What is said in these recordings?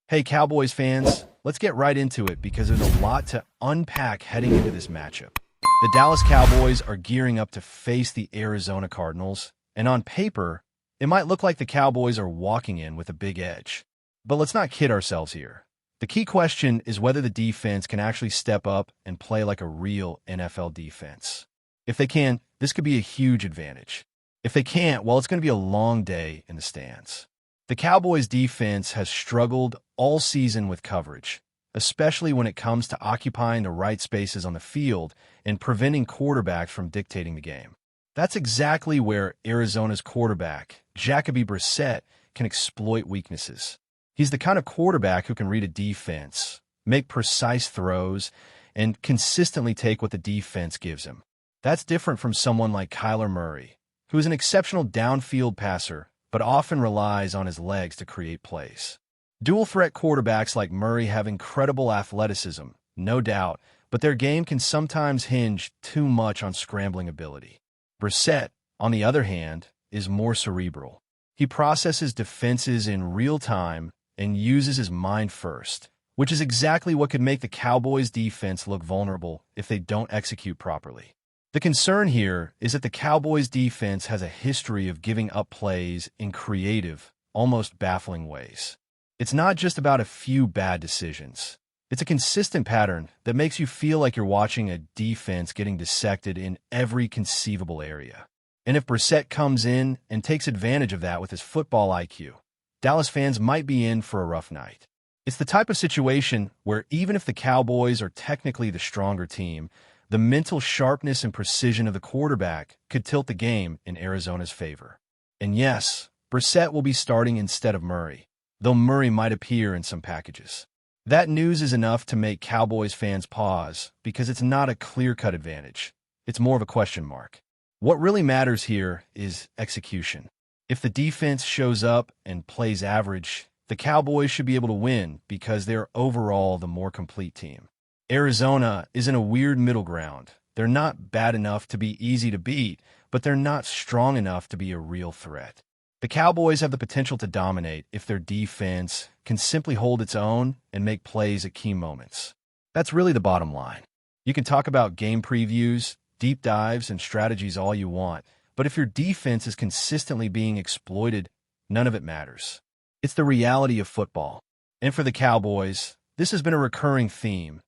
Hey, Cowboys fans, let's get right into it because there's a lot to unpack heading into this matchup. The Dallas Cowboys are gearing up to face the Arizona Cardinals, and on paper, it might look like the Cowboys are walking in with a big edge. But let's not kid ourselves here. The key question is whether the defense can actually step up and play like a real NFL defense. If they can, this could be a huge advantage. If they can't, well, it's going to be a long day in the stands. The Cowboys' defense has struggled all season with coverage, especially when it comes to occupying the right spaces on the field and preventing quarterbacks from dictating the game. That's exactly where Arizona's quarterback, Jacoby Brissett, can exploit weaknesses. He's the kind of quarterback who can read a defense, make precise throws, and consistently take what the defense gives him. That's different from someone like Kyler Murray, who is an exceptional downfield passer but often relies on his legs to create plays. Dual-threat quarterbacks like Murray have incredible athleticism, no doubt, but their game can sometimes hinge too much on scrambling ability. Brissett, on the other hand, is more cerebral. He processes defenses in real time and uses his mind first, which is exactly what could make the Cowboys' defense look vulnerable if they don't execute properly. The concern here is that the Cowboys' defense has a history of giving up plays in creative, almost baffling ways. It's not just about a few bad decisions. It's a consistent pattern that makes you feel like you're watching a defense getting dissected in every conceivable area. And if Brissett comes in and takes advantage of that with his football IQ, Dallas fans might be in for a rough night. It's the type of situation where even if the Cowboys are technically the stronger team, the mental sharpness and precision of the quarterback could tilt the game in Arizona's favor. And yes, Brissett will be starting instead of Murray, though Murray might appear in some packages. That news is enough to make Cowboys fans pause because it's not a clear-cut advantage. It's more of a question mark. What really matters here is execution. If the defense shows up and plays average, the Cowboys should be able to win because they're overall the more complete team. Arizona is in a weird middle ground. They're not bad enough to be easy to beat, but they're not strong enough to be a real threat. The Cowboys have the potential to dominate if their defense can simply hold its own and make plays at key moments. That's really the bottom line. You can talk about game previews, deep dives, and strategies all you want, but if your defense is consistently being exploited, none of it matters. It's the reality of football. And for the Cowboys, this has been a recurring theme.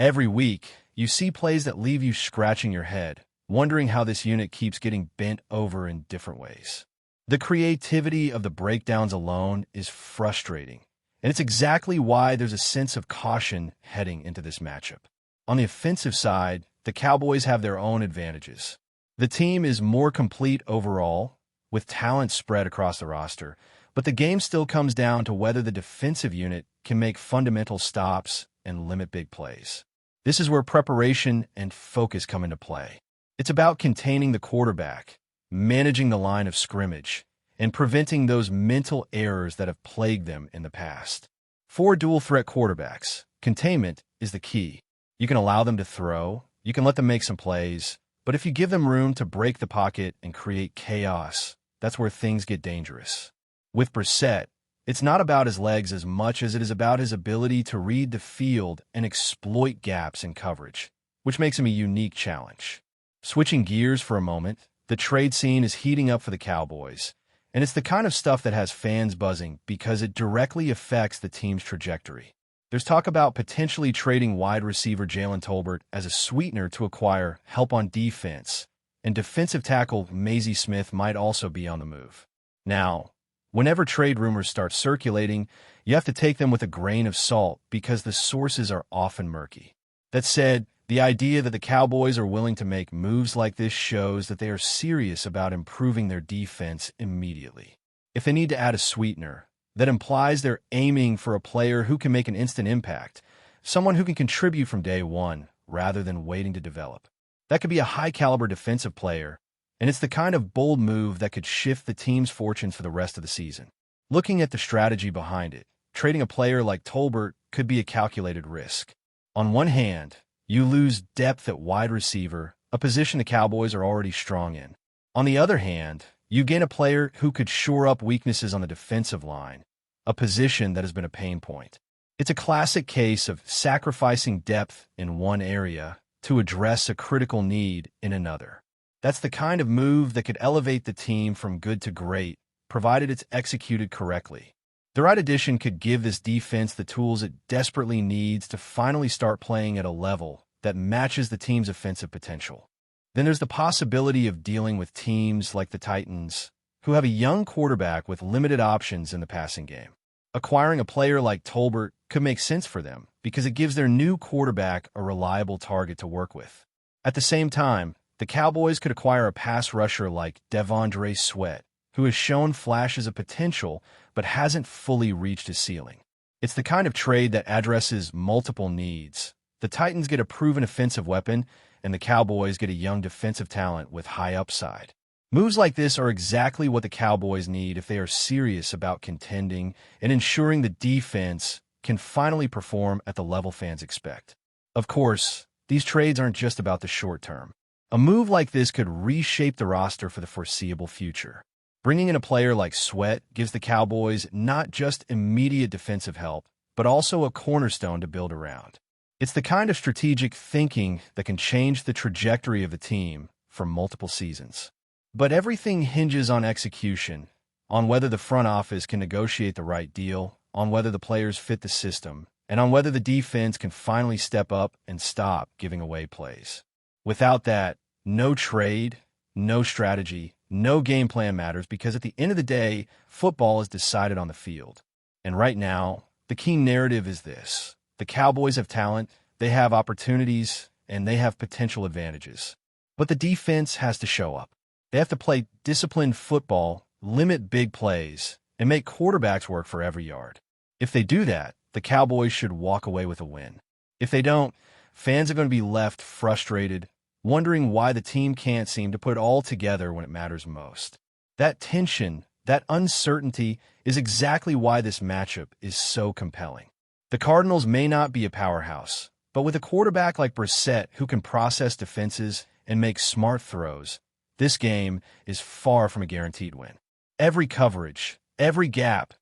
Every week, you see plays that leave you scratching your head, wondering how this unit keeps getting bent over in different ways. The creativity of the breakdowns alone is frustrating, and it's exactly why there's a sense of caution heading into this matchup. On the offensive side, the Cowboys have their own advantages. The team is more complete overall, with talent spread across the roster, but the game still comes down to whether the defensive unit can make fundamental stops and limit big plays. This is where preparation and focus come into play. It's about containing the quarterback, managing the line of scrimmage, and preventing those mental errors that have plagued them in the past. For dual-threat quarterbacks, containment is the key. You can allow them to throw, you can let them make some plays, but if you give them room to break the pocket and create chaos, that's where things get dangerous. With Brissett, it's not about his legs as much as it is about his ability to read the field and exploit gaps in coverage, which makes him a unique challenge. Switching gears for a moment, the trade scene is heating up for the Cowboys, and it's the kind of stuff that has fans buzzing because it directly affects the team's trajectory. There's talk about potentially trading wide receiver Jalen Tolbert as a sweetener to acquire help on defense, and defensive tackle Mazie Smith might also be on the move. Now, whenever trade rumors start circulating, you have to take them with a grain of salt because the sources are often murky. That said, the idea that the Cowboys are willing to make moves like this shows that they are serious about improving their defense immediately. If they need to add a sweetener, that implies they're aiming for a player who can make an instant impact, someone who can contribute from day one rather than waiting to develop. That could be a high-caliber defensive player, and it's the kind of bold move that could shift the team's fortunes for the rest of the season. Looking at the strategy behind it, trading a player like Tolbert could be a calculated risk. On one hand, you lose depth at wide receiver, a position the Cowboys are already strong in. On the other hand, you gain a player who could shore up weaknesses on the defensive line, a position that has been a pain point. It's a classic case of sacrificing depth in one area to address a critical need in another. That's the kind of move that could elevate the team from good to great, provided it's executed correctly. The right addition could give this defense the tools it desperately needs to finally start playing at a level that matches the team's offensive potential. Then there's the possibility of dealing with teams like the Titans, who have a young quarterback with limited options in the passing game. Acquiring a player like Tolbert could make sense for them because it gives their new quarterback a reliable target to work with. At the same time, the Cowboys could acquire a pass rusher like Devondre Sweat, who has shown flashes of potential but hasn't fully reached his ceiling. It's the kind of trade that addresses multiple needs. The Titans get a proven offensive weapon, and the Cowboys get a young defensive talent with high upside. Moves like this are exactly what the Cowboys need if they are serious about contending and ensuring the defense can finally perform at the level fans expect. Of course, these trades aren't just about the short term. A move like this could reshape the roster for the foreseeable future. Bringing in a player like Sweat gives the Cowboys not just immediate defensive help, but also a cornerstone to build around. It's the kind of strategic thinking that can change the trajectory of the team for multiple seasons. But everything hinges on execution, on whether the front office can negotiate the right deal, on whether the players fit the system, and on whether the defense can finally step up and stop giving away plays. Without that, no trade, no strategy, no game plan matters because at the end of the day, football is decided on the field. And right now, the key narrative is this. The Cowboys have talent, they have opportunities, and they have potential advantages. But the defense has to show up. They have to play disciplined football, limit big plays, and make quarterbacks work for every yard. If they do that, the Cowboys should walk away with a win. If they don't, fans are going to be left frustrated, wondering why the team can't seem to put it all together when it matters most. That tension, that uncertainty, is exactly why this matchup is so compelling. The Cardinals may not be a powerhouse, but with a quarterback like Brissett who can process defenses and make smart throws, this game is far from a guaranteed win. Every coverage, every gap,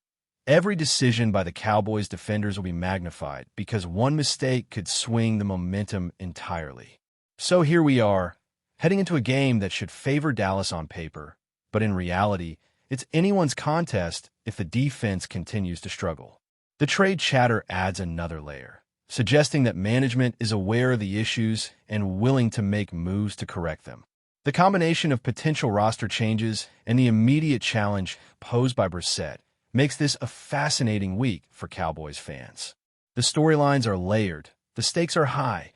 every decision by the Cowboys defenders will be magnified because one mistake could swing the momentum entirely. So here we are, heading into a game that should favor Dallas on paper, but in reality, it's anyone's contest if the defense continues to struggle. The trade chatter adds another layer, suggesting that management is aware of the issues and willing to make moves to correct them. The combination of potential roster changes and the immediate challenge posed by Brissett makes this a fascinating week for Cowboys fans. The storylines are layered, the stakes are high,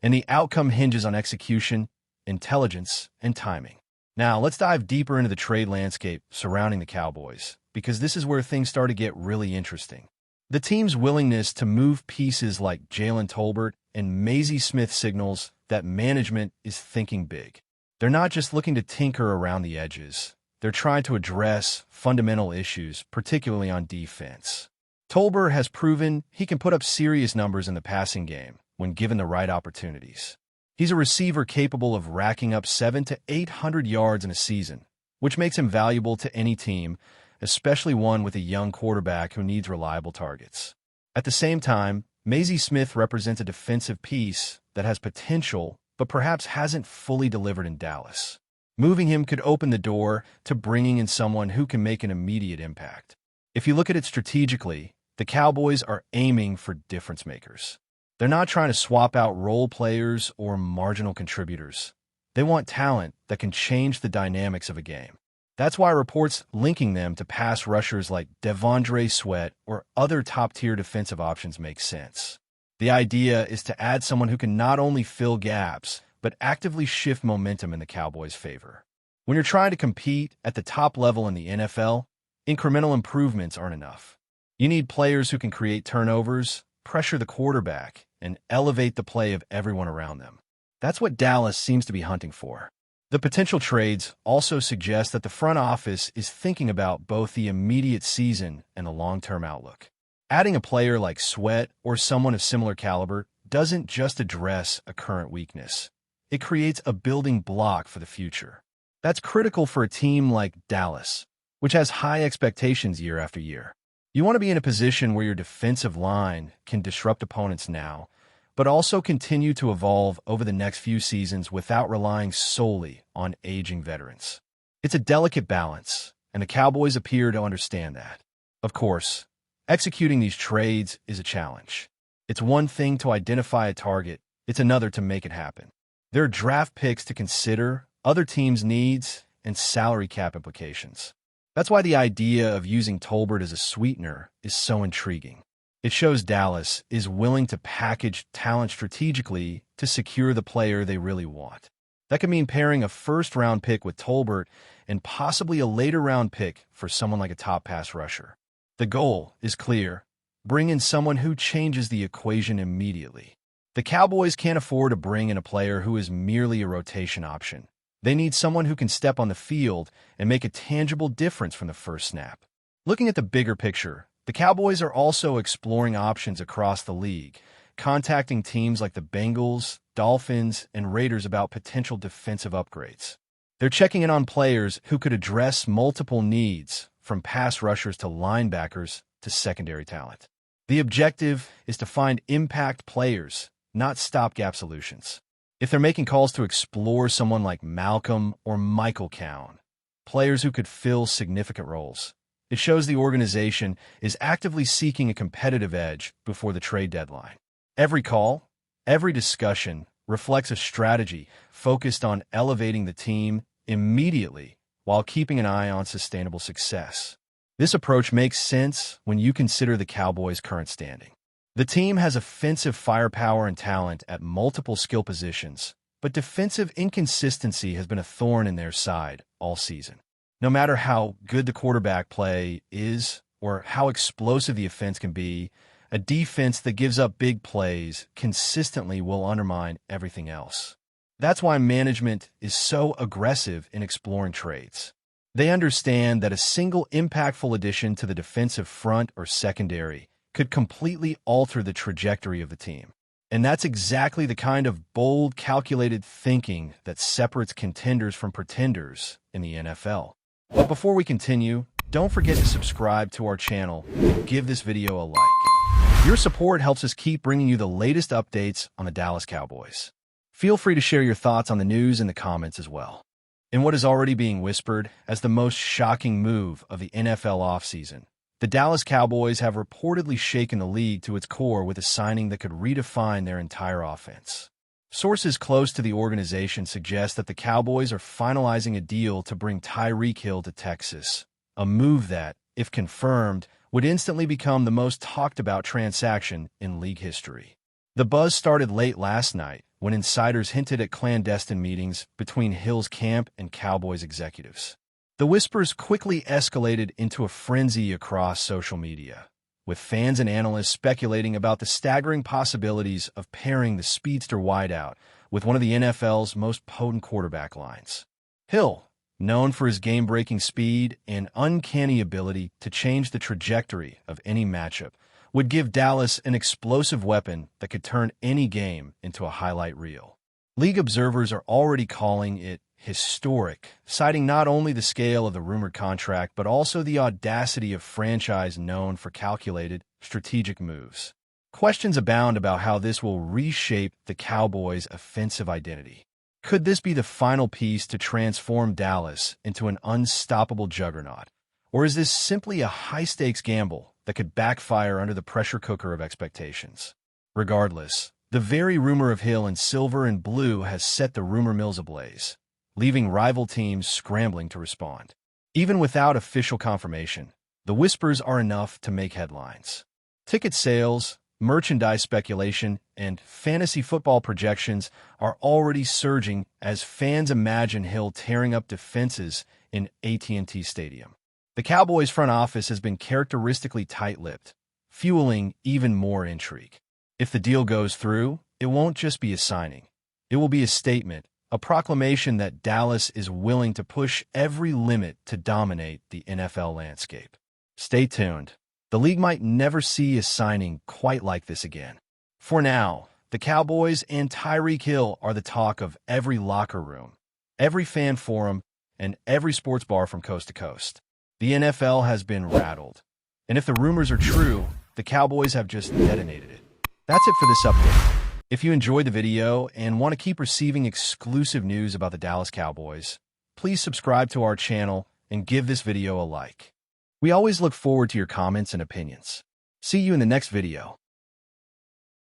and the outcome hinges on execution, intelligence, and timing. Now, let's dive deeper into the trade landscape surrounding the Cowboys, because this is where things start to get really interesting. The team's willingness to move pieces like Jalen Tolbert and Maisie Smith signals that management is thinking big. They're not just looking to tinker around the edges. They're trying to address fundamental issues, particularly on defense. Tolbert has proven he can put up serious numbers in the passing game when given the right opportunities. He's a receiver capable of racking up 700 to 800 yards in a season, which makes him valuable to any team, especially one with a young quarterback who needs reliable targets. At the same time, Maisie Smith represents a defensive piece that has potential but perhaps hasn't fully delivered in Dallas. Moving him could open the door to bringing in someone who can make an immediate impact. If you look at it strategically, the Cowboys are aiming for difference makers. They're not trying to swap out role players or marginal contributors. They want talent that can change the dynamics of a game. That's why reports linking them to pass rushers like Devondre Sweat or other top-tier defensive options make sense. The idea is to add someone who can not only fill gaps, but actively shift momentum in the Cowboys' favor. When you're trying to compete at the top level in the NFL, incremental improvements aren't enough. You need players who can create turnovers, pressure the quarterback, and elevate the play of everyone around them. That's what Dallas seems to be hunting for. The potential trades also suggest that the front office is thinking about both the immediate season and the long-term outlook. Adding a player like Sweat or someone of similar caliber doesn't just address a current weakness. It creates a building block for the future. That's critical for a team like Dallas, which has high expectations year after year. You want to be in a position where your defensive line can disrupt opponents now, but also continue to evolve over the next few seasons without relying solely on aging veterans. It's a delicate balance, and the Cowboys appear to understand that. Of course, executing these trades is a challenge. It's one thing to identify a target, it's another to make it happen. There are draft picks to consider, other teams' needs, and salary cap implications. That's why the idea of using Tolbert as a sweetener is so intriguing. It shows Dallas is willing to package talent strategically to secure the player they really want. That could mean pairing a first-round pick with Tolbert and possibly a later-round pick for someone like a top pass rusher. The goal is clear: bring in someone who changes the equation immediately. The Cowboys can't afford to bring in a player who is merely a rotation option. They need someone who can step on the field and make a tangible difference from the first snap. Looking at the bigger picture, the Cowboys are also exploring options across the league, contacting teams like the Bengals, Dolphins, and Raiders about potential defensive upgrades. They're checking in on players who could address multiple needs, from pass rushers to linebackers to secondary talent. The objective is to find impact players, not stopgap solutions. If they're making calls to explore someone like Malcolm or Michael Cowan, players who could fill significant roles, it shows the organization is actively seeking a competitive edge before the trade deadline. Every call, every discussion reflects a strategy focused on elevating the team immediately while keeping an eye on sustainable success. This approach makes sense when you consider the Cowboys' current standing. The team has offensive firepower and talent at multiple skill positions, but defensive inconsistency has been a thorn in their side all season. No matter how good the quarterback play is or how explosive the offense can be, a defense that gives up big plays consistently will undermine everything else. That's why management is so aggressive in exploring trades. They understand that a single impactful addition to the defensive front or secondary could completely alter the trajectory of the team. And that's exactly the kind of bold, calculated thinking that separates contenders from pretenders in the NFL. But before we continue, don't forget to subscribe to our channel and give this video a like. Your support helps us keep bringing you the latest updates on the Dallas Cowboys. Feel free to share your thoughts on the news in the comments as well. In what is already being whispered as the most shocking move of the NFL offseason, the Dallas Cowboys have reportedly shaken the league to its core with a signing that could redefine their entire offense. Sources close to the organization suggest that the Cowboys are finalizing a deal to bring TYREEK Hill to Texas, a move that, if confirmed, would instantly become the most talked-about transaction in league history. The buzz started late last night when insiders hinted at clandestine meetings between Hill's camp and Cowboys executives. The whispers quickly escalated into a frenzy across social media, with fans and analysts speculating about the staggering possibilities of pairing the speedster wideout with one of the NFL's most potent quarterback lines. Hill, known for his game-breaking speed and uncanny ability to change the trajectory of any matchup, would give Dallas an explosive weapon that could turn any game into a highlight reel. League observers are already calling it historic, citing not only the scale of the rumored contract but also the audacity of franchise known for calculated, strategic moves. Questions abound about how this will reshape the Cowboys' offensive identity. Could this be the final piece to transform Dallas into an unstoppable juggernaut? Or is this simply a high-stakes gamble that could backfire under the pressure cooker of expectations? Regardless, the very rumor of Hill in silver and blue has set the rumor mills ablaze, leaving rival teams scrambling to respond. Even without official confirmation, the whispers are enough to make headlines. Ticket sales, merchandise speculation, and fantasy football projections are already surging as fans imagine Hill tearing up defenses in AT&T Stadium. The Cowboys front office has been characteristically tight-lipped, fueling even more intrigue. If the deal goes through, it won't just be a signing. It will be a statement, a proclamation that Dallas is willing to push every limit to dominate the NFL landscape. Stay tuned. The league might never see a signing quite like this again. For now, the Cowboys and TYREEK Hill are the talk of every locker room, every fan forum, and every sports bar from coast to coast. The NFL has been rattled. And if the rumors are true, the Cowboys have just detonated it. That's it for this update. If you enjoyed the video and want to keep receiving exclusive news about the Dallas Cowboys, please subscribe to our channel and give this video a like. We always look forward to your comments and opinions. See you in the next video.